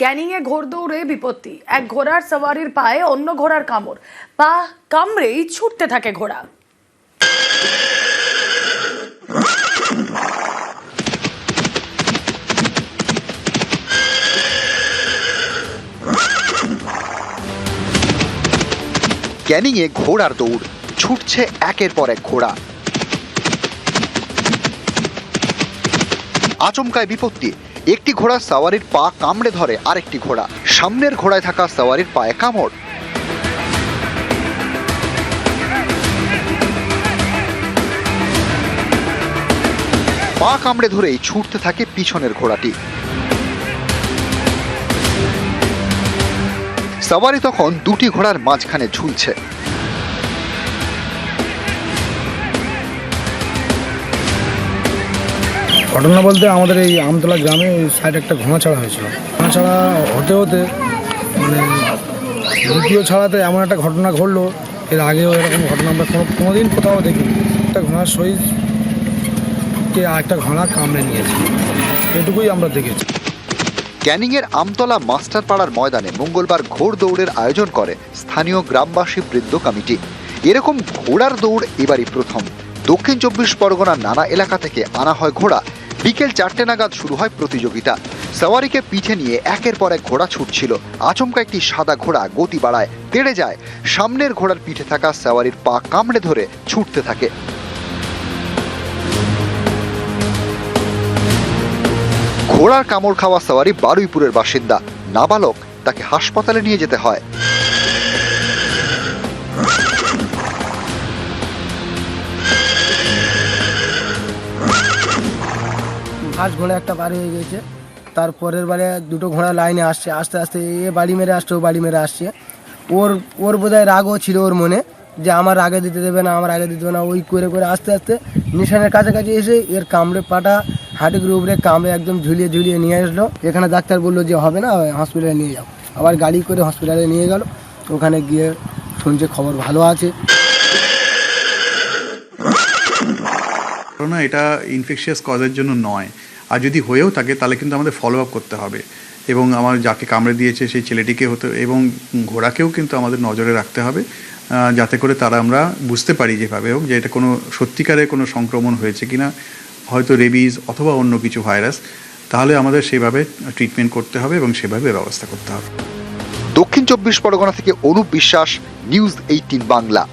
ক্যানিংয়ে ঘোড়দৌড়ে বিপত্তি, এক ঘোড়ার সওয়ারির পায়ে অন্য ঘোড়ার কামড়, পা কামড়েই ছুটতে থাকে ঘোড়া। ক্যানিংয়ে ঘোড়ার দৌড়, ছুটছে একের পর এক ঘোড়া। আচমকায় বিপত্তি, একটি ঘোড়ার সওয়ারির পা কামড়ে ধরে আরেকটি ঘোড়া, সামনের ঘোড়ায় থাকা সওয়ারির পায়ে কামড়। পা কামড়ে ধরেই ছুটতে থাকে পিছনের ঘোড়াটি। সওয়ারি তখন দুটি ঘোড়ার মাঝখানে ঝুলছে। ঘটনা বলতে আমাদের এই আমতলা গ্রামে সাইডে একটা ঘোড়া ছাড়া হয়েছিল। ঘোড়া ছাড়া হতে হতে মানে দ্বিতীয় ছাড়াতে এমন একটা ঘটনা ঘটলো, এর আগেও এরকম ঘটনা আমরা কোনোদিন কোথাও দেখিনি। একটা ঘোড়ার শরীরকে একটা ঘোড়া কামড়ে নিয়েছে, এটুকুই আমরা দেখেছি। ক্যানিংয়ের আমতলা মাস্টার পাড়ার ময়দানে মঙ্গলবার ঘোড় দৌড়ের আয়োজন করে স্থানীয় গ্রামবাসী বৃন্দ কমিটি। এরকম ঘোড়ার দৌড় এবারই প্রথম। দক্ষিণ 24 পরগনার নানা এলাকা থেকে আনা হয় ঘোড়া। বিকেল 4টে নাগাদ শুরু হয় প্রতিযোগিতা। সওয়ারিকে পিঠে নিয়ে একের পর এক ঘোড়া ছুটছিল। আচমকা একটি সাদা ঘোড়া গতি বাড়ায়, তেড়ে যায়। সামনের ঘোড়ার পিঠে থাকা সওয়ারির পা কামড়ে ধরে ছুটতে থাকে। ঘোড়ার কামড় খাওয়া সওয়ারি বারুইপুরের বাসিন্দা, নাবালক, তাকে হাসপাতালে নিয়ে যেতে হয়। ফার্স্ট ঘোড়া একটা পার হয়ে গেছে, তারপরের বারে দুটো ঘোড়া লাইনে আসছে, আস্তে আস্তে এ বাড়ি মেরে আসছে, ও বাড়ি মেরে আসছে। ওর বোধহয় রাগও ছিল ওর মনে, যে আমার আগে দিতে দেবে না, আমার আগে দিতে দেবে না। ওই করে করে আস্তে আস্তে নিশানের কাছাকাছি এসে এর কামড়ে পাটা হাঁটুর উপরে কামড়ে একদম ঝুলিয়ে ঝুলিয়ে নিয়ে আসলো। এখানে ডাক্তার বললো যে হবে না, হসপিটালে নিয়ে যাও। আবার গাড়ি করে হসপিটালে নিয়ে গেল। ওখানে গিয়ে শুনছে খবর ভালো আছে। না, এটা ইনফেকশিয়াস কজের জন্য নয়, আর যদি হয়েও থাকে তাহলে কিন্তু আমাদের ফলো আপ করতে হবে, এবং আমার যাকে কামড়ে দিয়েছে সেই ছেলেটিকে হতে এবং ঘোড়াকেও কিন্তু আমাদের নজরে রাখতে হবে, যাতে করে তারা আমরা বুঝতে পারি যেভাবে হোক যে এটা কোনো সত্যিকারের কোনো সংক্রমণ হয়েছে কিনা, হয়তো রেবিজ অথবা অন্য কিছু ভাইরাস। তাহলে আমাদের সেভাবে ট্রিটমেন্ট করতে হবে এবং সেভাবে ব্যবস্থা করতে হবে। দক্ষিণ 24 পরগনা থেকে অনুপ বিশ্বাস, নিউজ 18 বাংলা।